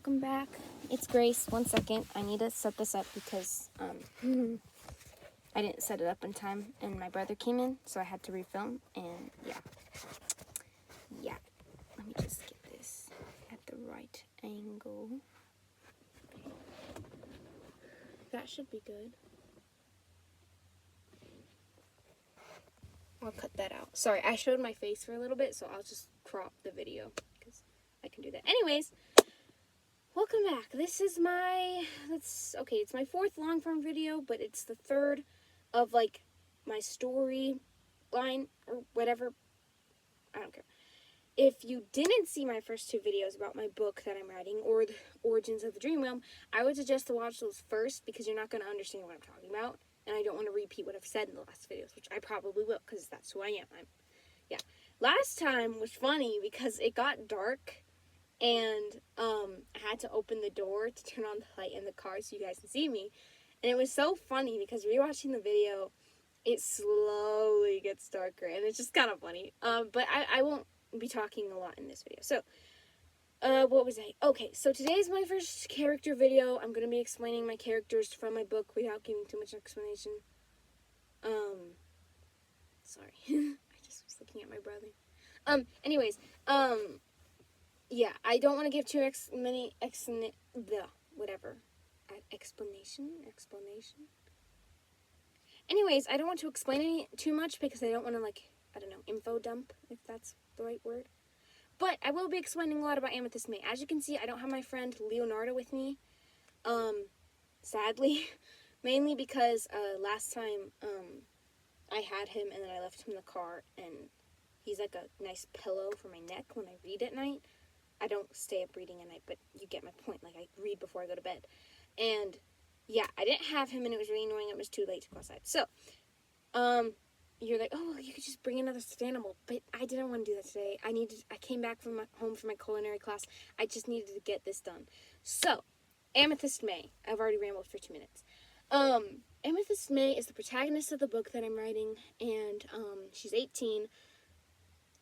welcome back. It's Grace. 1 second. I need to set this up because I didn't set it up in time and my brother came in, so I had to refilm, and yeah. Let me just get this at the right angle. Okay. That should be good. I'll cut that out. Sorry, I showed my face for a little bit, so I'll just crop the video because I can do that. Anyways, welcome back. This is my, it's my fourth long form video, but it's the third of like my story line or whatever. I don't care. If you didn't see my first two videos about my book that I'm writing or the origins of the dream realm, I would suggest to watch those first because you're not going to understand what I'm talking about. And I don't want to repeat what I've said in the last videos, which I probably will because that's who I am. Last time was funny because it got dark and I had to open the door to turn on the light in the car so you guys can see me. And it was so funny because rewatching the video, it slowly gets darker and it's just kind of funny. But I won't be talking a lot in this video. So, what was I? Okay, so today's my first character video. I'm going to be explaining my characters from my book without giving too much explanation. Sorry. I just was looking at my brother. Anyways, yeah, I don't want to give too many explanation. Anyways, I don't want to explain too much because I don't want to, info dump, if that's the right word. But I will be explaining a lot about Amethsyt Mae. As you can see, I don't have my friend Leonardo with me, sadly. Mainly because last time I had him and then I left him in the car, and he's like a nice pillow for my neck when I read at night. I don't stay up reading at night, but you get my point. Like, I read before I go to bed. And, yeah, I didn't have him, and it was really annoying. It was too late to go outside. So, you're like, oh, you could just bring another stuffed animal. But I didn't want to do that today. I came back from home from my culinary class. I just needed to get this done. So, Amethsyt Mae. I've already rambled for 2 minutes. Amethsyt Mae is the protagonist of the book that I'm writing, and, she's 18.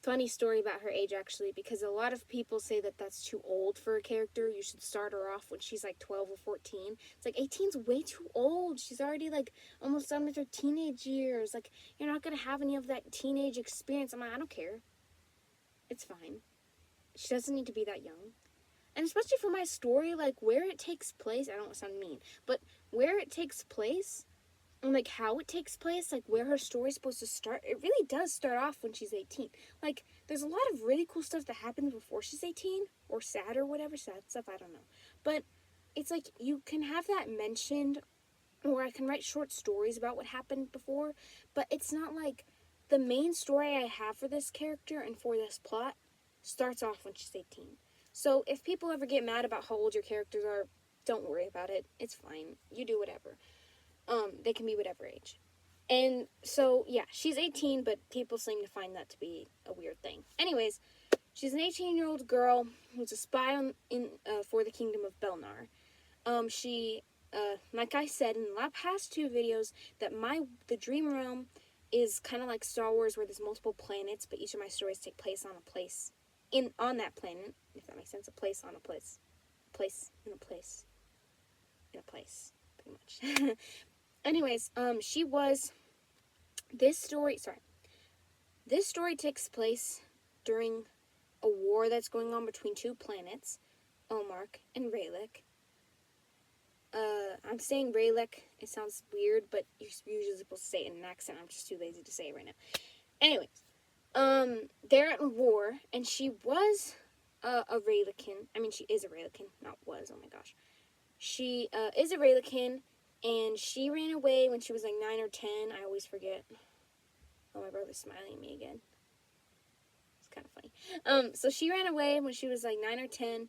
Funny story about her age, actually, because a lot of people say that that's too old for a character. You should start her off when she's like 12 or 14. It's like 18's way too old. She's already like almost done with her teenage years. Like, you're not gonna have any of that teenage experience. I'm like, I don't care. It's fine. She doesn't need to be that young. And especially for my story, like where it takes place, I don't want to sound mean, but where it takes place and like how it takes place, like where her story's supposed to start, it really does start off when she's 18. Like, there's a lot of really cool stuff that happens before she's 18, or sad or whatever, sad stuff, I don't know. But it's like, you can have that mentioned, or I can write short stories about what happened before, but it's not like the main story I have for this character and for this plot starts off when she's 18. So if people ever get mad about how old your characters are, don't worry about it. It's fine. You do whatever. They can be whatever age. And so, yeah, she's 18, but people seem to find that to be a weird thing. Anyways, she's an 18-year-old girl who's a spy for the kingdom of Belnar. She, like I said in the past two videos, that the dream realm is kind of like Star Wars, where there's multiple planets, but each of my stories take place on a place on that planet, if that makes sense. A place on a place. A place in a place. In a place, pretty much. Anyways, this story takes place during a war that's going on between two planets, Omark and Rayleigh. I'm saying Rayleigh, it sounds weird, but you're usually supposed to say it in an accent. I'm just too lazy to say it right now. Anyways, they're at war, and she was a Rayleighan. I mean, she is a Rayleighan, not was, oh my gosh. She is a Rayleighan, and she ran away when she was like 9 or 10. I always forget. Oh, my brother's smiling at me again. It's kind of funny. So she ran away when she was like 9 or 10.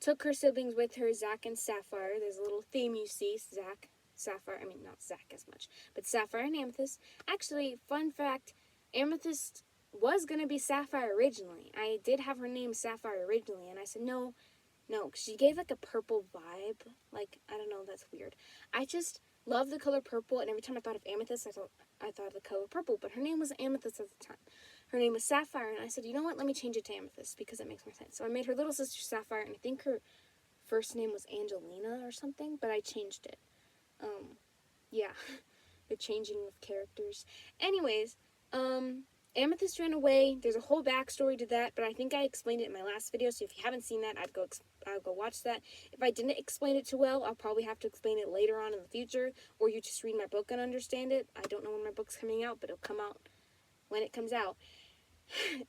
Took her siblings with her, Zach and Sapphire. There's a little theme you see. Zach, Sapphire. I mean, not Zach as much, but Sapphire and Amethyst. Actually, fun fact, Amethyst was going to be Sapphire originally. I did have her name Sapphire originally, and I said, no, because she gave like a purple vibe. Like, I don't know, that's weird. I just love the color purple, and every time I thought of Amethyst, I thought of the color purple, but her name was Amethyst at the time. Her name was Sapphire, and I said, you know what, let me change it to Amethyst, because it makes more sense. So I made her little sister Sapphire, and I think her first name was Angelina or something, but I changed it. Yeah, the changing of characters. Anyways, Amethyst ran away. There's a whole backstory to that, but I think I explained it in my last video, so if you haven't seen that, I'll go watch that. If I didn't explain it too well, I'll probably have to explain it later on in the future, or you just read my book and understand it. I don't know when my book's coming out, but it'll come out when it comes out.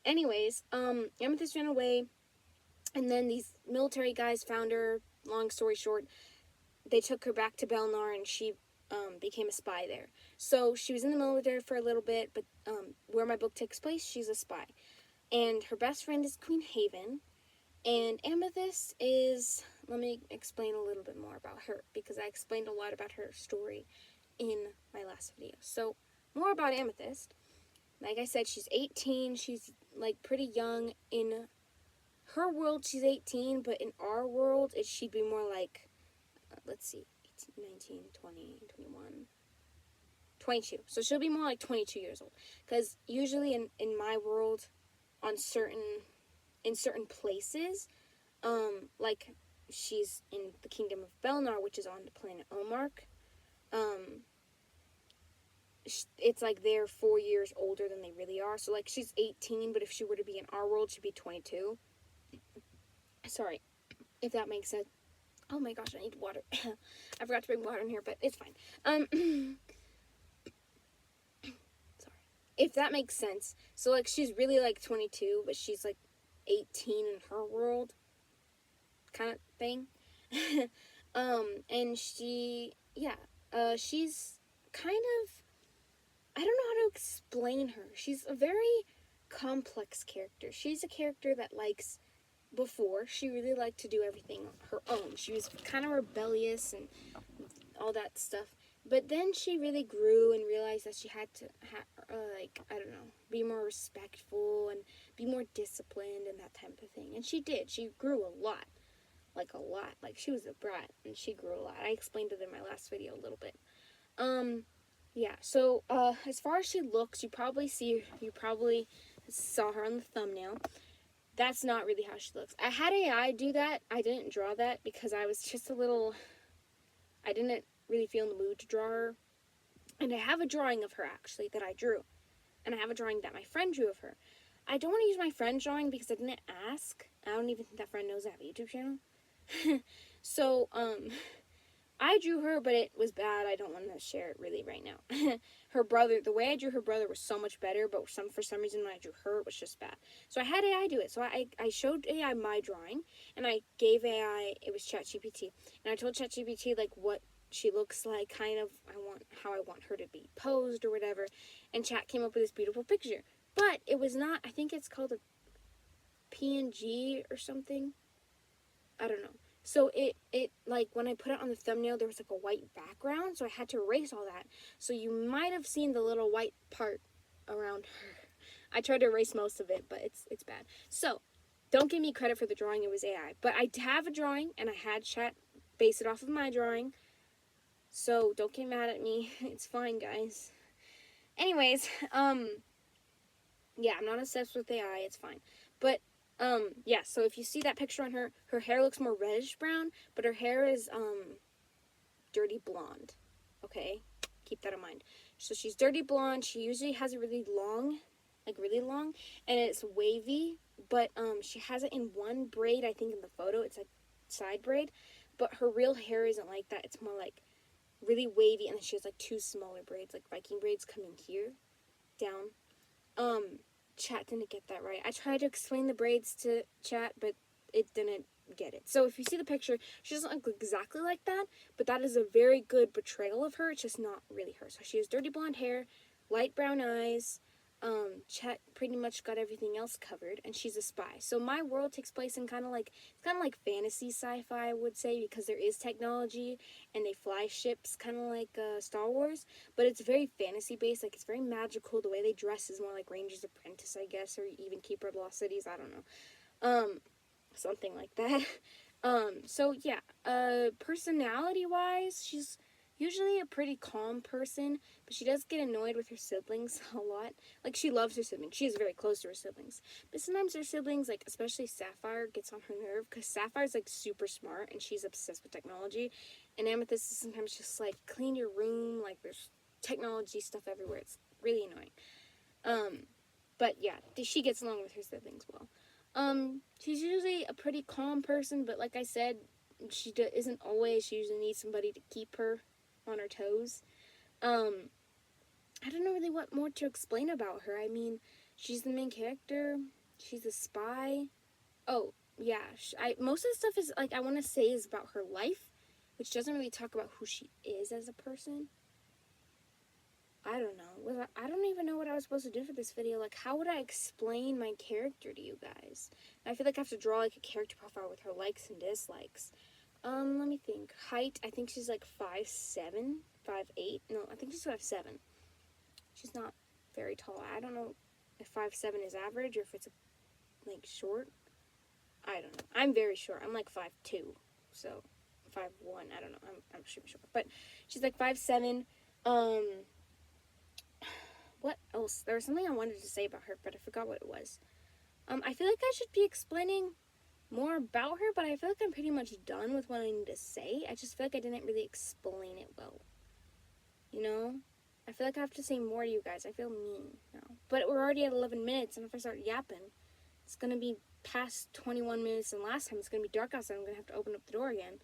Anyways, Amethyst ran away, and then these military guys found her. Long story short, they took her back to Belnar, and she became a spy there. So she was in the military for a little bit, but where my book takes place, she's a spy. And her best friend is Queen Haven, and Amethyst is, let me explain a little bit more about her, because I explained a lot about her story in my last video. So, more about Amethyst. Like I said, she's 18, she's like pretty young. In her world, she's 18, but in our world, she'd be more like, let's see, 18, 19, 20, 21, 22. So she'll be more like 22 years old. Because usually in my world, in certain places, like she's in the kingdom of Belnar, which is on the planet Omark, it's like they're 4 years older than they really are. So like she's 18, but if she were to be in our world, she'd be 22. Sorry, if that makes sense. Oh my gosh, I need water. I forgot to bring water in here, but it's fine. Sorry. If that makes sense. So like she's really like 22, but she's like 18 in her world, kind of thing. And she's kind of, I don't know how to explain her. She's a very complex character. She's a character that likes, before, she really liked to do everything on her own. She was kind of rebellious and all that stuff. But then she really grew and realized that she had to, be more respectful and be more disciplined and that type of thing. And she did. She grew a lot. Like, a lot. Like, she was a brat, and she grew a lot. I explained it in my last video a little bit. So, as far as she looks, you probably saw her on the thumbnail. That's not really how she looks. I had AI do that. I didn't draw that because I was just I didn't really feel in the mood to draw her. And I have a drawing of her, actually, that I drew. And I have a drawing that my friend drew of her. I don't want to use my friend's drawing because I didn't ask. I don't even think that friend knows I have a YouTube channel. So, I drew her, but it was bad. I don't want to share it really right now. Her brother, the way I drew her brother was so much better, but for some reason when I drew her, it was just bad. So I had AI do it. So I showed AI my drawing, and I gave AI, it was ChatGPT, and I told ChatGPT, like, what she looks like, kind of, how I want her to be posed or whatever, and Chat came up with this beautiful picture. But it was not, I think it's called a PNG or something. I don't know. So it like, when I put it on the thumbnail, there was like a white background, so I had to erase all that. So you might have seen the little white part around her. I tried to erase most of it, but it's bad. So, don't give me credit for the drawing, it was AI. But I have a drawing, and I had Chat base it off of my drawing. So, don't get mad at me. It's fine, guys. Anyways, yeah, I'm not obsessed with AI, it's fine. But, so if you see that picture on her, her hair looks more reddish brown, but her hair is, dirty blonde. Okay? Keep that in mind. So she's dirty blonde. She usually has it really long, and it's wavy, but, she has it in one braid, I think in the photo, it's like side braid, but her real hair isn't like that. It's more like really wavy, and then she has like two smaller braids, like Viking braids coming here, down. Chat didn't get that right. I tried to explain the braids to Chat, but it didn't get it. So if you see the picture, she doesn't look exactly like that, but that is a very good portrayal of her. It's just not really her. So she has dirty blonde hair, light brown eyes. Chat pretty much got everything else covered, and she's a spy. So my world takes place in kind of like fantasy sci-fi, I would say, because there is technology and they fly ships, kind of like Star Wars, but it's very fantasy based. Like, it's very magical. The way they dress is more like Ranger's Apprentice, I guess, or even Keeper of the Lost Cities. I don't know, something like that. So yeah, personality wise, she's usually a pretty calm person, but she does get annoyed with her siblings a lot. Like, she loves her siblings. She is very close to her siblings. But sometimes her siblings, like, especially Sapphire, gets on her nerve, because Sapphire's, like, super smart, and she's obsessed with technology. And Amethyst is sometimes just, like, clean your room, like, there's technology stuff everywhere. It's really annoying. But yeah, she gets along with her siblings well. She's usually a pretty calm person, but like I said, she isn't always. She usually needs somebody to keep her on her toes. I don't know really what more to explain about her. I mean, she's the main character. She's a spy. Oh, yeah. Most of the stuff is, like, I want to say is about her life, which doesn't really talk about who she is as a person. I don't know. I don't even know what I was supposed to do for this video. Like, how would I explain my character to you guys? I feel like I have to draw, like, a character profile with her likes and dislikes. Let me think. Height, I think she's, like, 5'7", 5'8". No, I think she's 5'7". She's not very tall. I don't know if 5'7" is average or if it's, like, short. I don't know. I'm very short. I'm, like, 5'2". So, 5'1". I don't know. I'm super short. But she's, like, 5'7". What else? There was something I wanted to say about her, but I forgot what it was. I feel like I should be explaining more about her, but I feel like I'm pretty much done with what I need to say. I just feel like I didn't really explain it well. You know? I feel like I have to say more to you guys. I feel mean now. But we're already at 11 minutes, and if I start yapping, it's going to be past 21 minutes than last time. It's going to be dark outside. I'm going to have to open up the door again.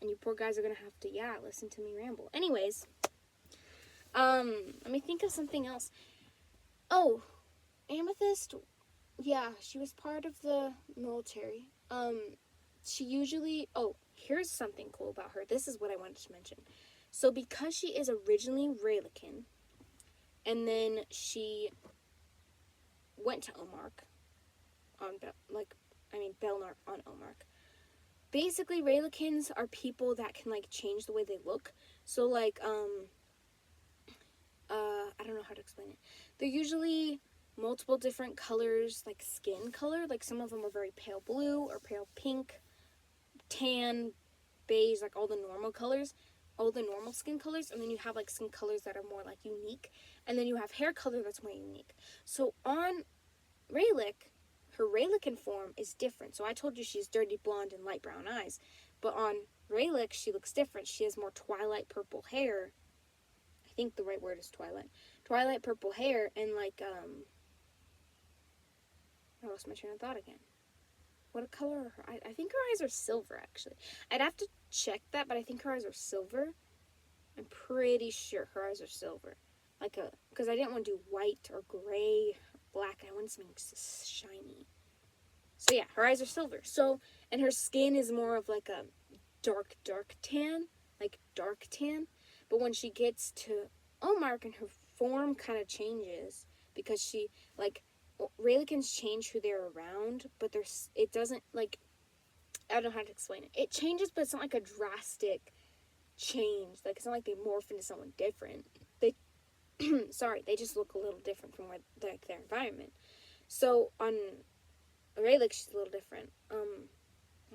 And you poor guys are going to have to, listen to me ramble. Anyways, let me think of something else. Oh, Amethyst, yeah, she was part of the military. She usually, here's something cool about her. This is what I wanted to mention. So because she is originally Rayleighan, and then she went to Omark, Belnar on Omark. Basically, Rayleighans are people that can, like, change the way they look. So, like, I don't know how to explain it. They're usually multiple different colors, like skin color. Like, some of them are very pale blue or pale pink, tan, beige, like all the normal colors, all the normal skin colors. And then you have, like, skin colors that are more, like, unique. And then you have hair color that's more unique. So on Rayleigh, her Rayleighan form is different. So I told you she's dirty blonde and light brown eyes. But on Rayleigh, she looks different. She has more twilight purple hair. I think the right word is twilight. Twilight purple hair and, like, I lost my train of thought again. What color are her eyes? I think her eyes are silver, actually. I'd have to check that, but I think her eyes are silver. I'm pretty sure her eyes are silver. Because I didn't want to do white or gray or black. I wanted something shiny. So yeah, her eyes are silver. So, and her skin is more of like a dark tan. Like dark tan. But when she gets to Omark and her form kind of changes because she, like, Rayleighans change who they're around, but it doesn't, like, I don't know how to explain it. It changes, but it's not like a drastic change. Like, it's not like they morph into someone different. They, they just look a little different from their environment. So on Rayleigh, she's a little different.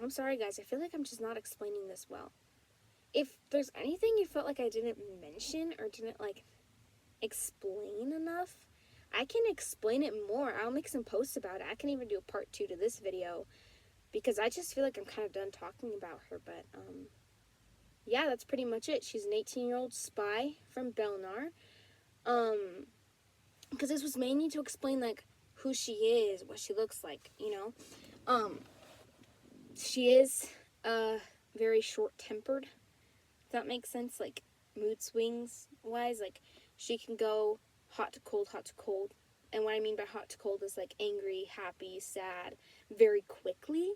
I'm sorry, guys. I feel like I'm just not explaining this well. If there's anything you felt like I didn't mention or didn't, like, explain enough, I can explain it more. I'll make some posts about it. I can even do a part 2 to this video because I just feel like I'm kind of done talking about her. But, yeah, that's pretty much it. She's an 18-year-old spy from Belnar. Because this was mainly to explain, like, who she is, what she looks like, you know. She is, very short-tempered, if that makes sense, like, mood swings wise. Like, she can go hot to cold, hot to cold. And what I mean by hot to cold is, like, angry, happy, sad, very quickly.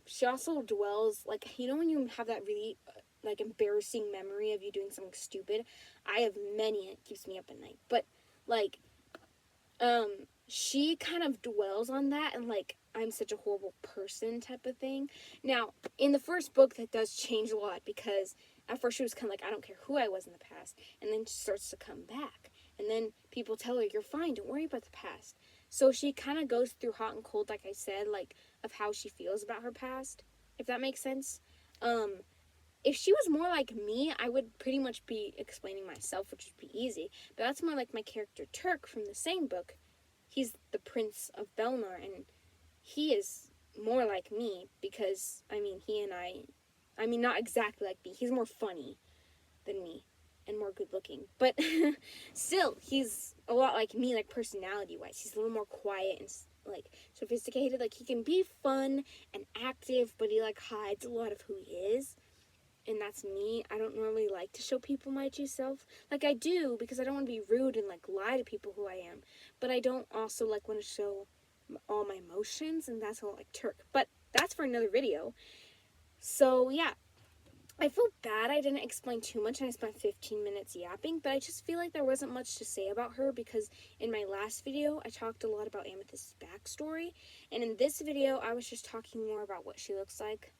She also dwells, like, you know when you have that really, like, embarrassing memory of you doing something stupid? I have many, and it keeps me up at night. But, like, she kind of dwells on that and, like, I'm such a horrible person type of thing. Now, in the first book, that does change a lot because at first she was kind of like, I don't care who I was in the past. And then she starts to come back. And then people tell her, you're fine, don't worry about the past. So she kind of goes through hot and cold, like I said, like, of how she feels about her past, if that makes sense. if she was more like me, I would pretty much be explaining myself, which would be easy. But that's more like my character Turk from the same book. He's the Prince of Belnar, and he is more like me because, I mean, not exactly like me. He's more funny than me and more good looking. But still, he's a lot like me, like personality-wise. He's a little more quiet and like sophisticated. Like, he can be fun and active, but he like hides a lot of who he is. And that's me. I don't normally like to show people my true self. Like, I do because I don't want to be rude and like lie to people who I am. But I don't also like want to show all my emotions, and that's all like Turk. But that's for another video. So yeah, I feel bad I didn't explain too much and I spent 15 minutes yapping, but I just feel like there wasn't much to say about her because in my last video I talked a lot about Amethyst's backstory, and in this video I was just talking more about what she looks like.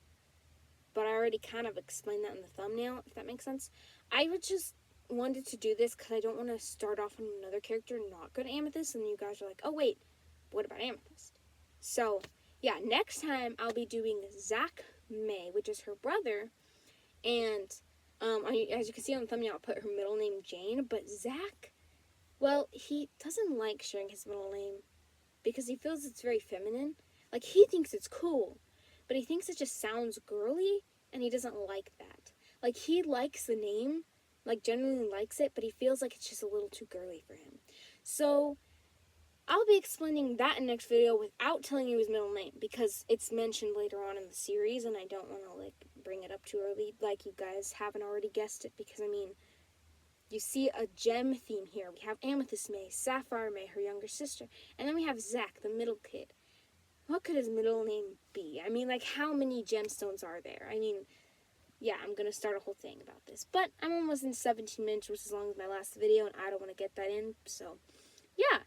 But I already kind of explained that in the thumbnail, if that makes sense. I would just wanted to do this because I don't want to start off on another character and not go to Amethyst, and you guys are like, oh wait, what about Amethyst? So, yeah, next time I'll be doing Amethsyt Mae, which is her brother, and as you can see on the thumbnail, I'll put her middle name Jane, but Zach, well, he doesn't like sharing his middle name because he feels it's very feminine. Like, he thinks it's cool, but he thinks it just sounds girly, and he doesn't like that. Like, he likes the name, like, genuinely likes it, but he feels like it's just a little too girly for him. So, I'll be explaining that in the next video without telling you his middle name, because it's mentioned later on in the series, and I don't want to, like, bring it up too early, like you guys haven't already guessed it, because, I mean, you see a gem theme here. We have Amethsyt Mae, Sapphire Mae, her younger sister, and then we have Zach, the middle kid. What could his middle name be? I mean, like, how many gemstones are there? I mean, yeah, I'm going to start a whole thing about this. But I'm almost in 17 minutes, which is as long as my last video, and I don't want to get that in. So, yeah.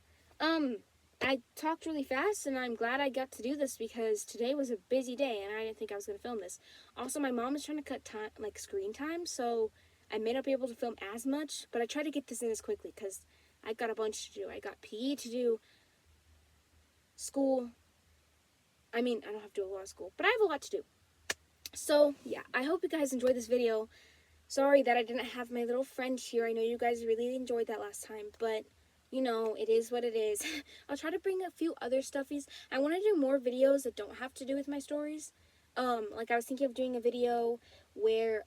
I talked really fast, and I'm glad I got to do this because today was a busy day, and I didn't think I was going to film this. Also, my mom is trying to cut time, like, screen time, so I may not be able to film as much, but I tried to get this in as quickly because I got a bunch to do. I got PE to do, school. I mean, I don't have to do a lot of school, but I have a lot to do. So, yeah, I hope you guys enjoyed this video. Sorry that I didn't have my little friend here. I know you guys really enjoyed that last time, but, you know, it is what it is. I'll try to bring a few other stuffies. I want to do more videos that don't have to do with my stories. Like, I was thinking of doing a video where,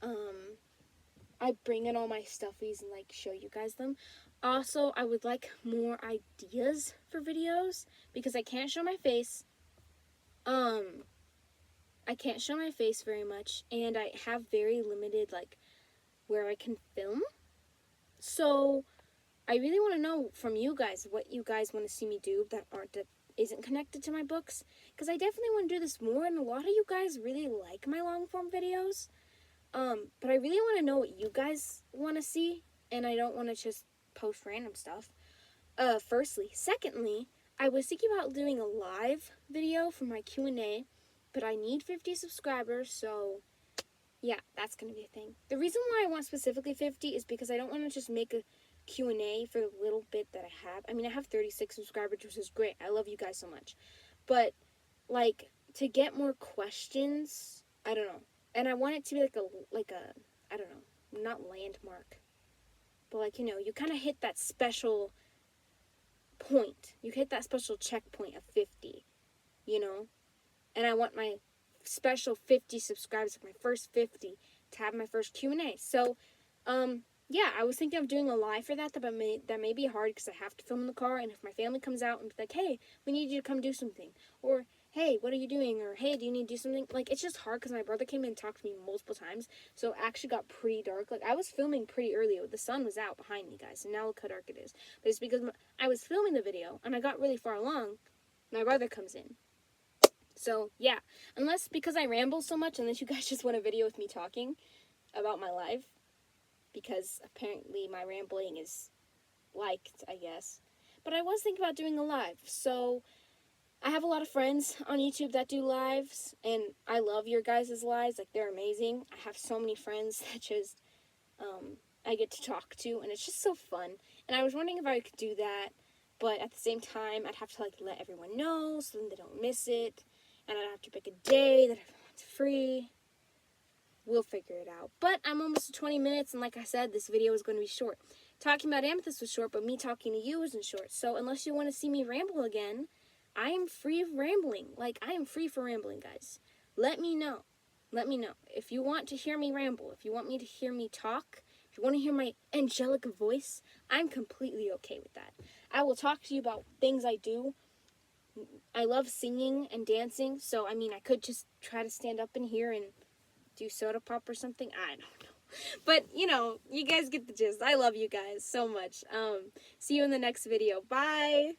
I bring in all my stuffies and, like, show you guys them. Also, I would like more ideas for videos, because I can't show my face. I can't show my face very much, and I have very limited, like, where I can film. So, I really want to know from you guys what you guys want to see me do that isn't connected to my books, because I definitely want to do this more, and a lot of you guys really like my long-form videos, but I really want to know what you guys want to see, and I don't want to just post random stuff, firstly. Secondly, I was thinking about doing a live video for my Q&A, but I need 50 subscribers, so yeah, that's going to be a thing. The reason why I want specifically 50 is because I don't want to just make a Q&A for the little bit that I have. I mean, I have 36 subscribers, which is great. I love you guys so much. But, like, to get more questions, I don't know. And I want it to be like a I don't know, not landmark. But, like, you know, you kind of hit that special point. You hit that special checkpoint of 50, you know? And I want my special 50 subscribers, like my first 50, to have my first Q&A. So, yeah, I was thinking of doing a live for that, but that may be hard because I have to film in the car, and if my family comes out and be like, hey, we need you to come do something, or, hey, what are you doing, or, hey, do you need to do something, like, it's just hard because my brother came in and talked to me multiple times, so it actually got pretty dark. Like, I was filming pretty early. The sun was out behind me, guys, and now look how dark it is. But it's because I was filming the video, and I got really far along, my brother comes in. So, yeah, because I ramble so much, unless you guys just want a video with me talking about my life, because apparently my rambling is liked, I guess. But I was thinking about doing a live, so I have a lot of friends on YouTube that do lives, and I love your guys' lives, like, they're amazing. I have so many friends that just, I get to talk to, and it's just so fun, and I was wondering if I could do that, but at the same time, I'd have to, like, let everyone know, so then they don't miss it. And I'd have to pick a day that everyone's free. We'll figure it out. But I'm almost at 20 minutes, and like I said, this video is going to be short. Talking about Amethyst was short, but me talking to you isn't short. So unless you want to see me ramble again, I am free of rambling. Like, I am free for rambling, guys. Let me know. Let me know. If you want to hear me ramble, if you want me to hear me talk, if you want to hear my angelic voice, I'm completely okay with that. I will talk to you about things I do. I love singing and dancing, so, I mean, I could just try to stand up in here and do soda pop or something. I don't know. But, you know, you guys get the gist. I love you guys so much. See you in the next video. Bye!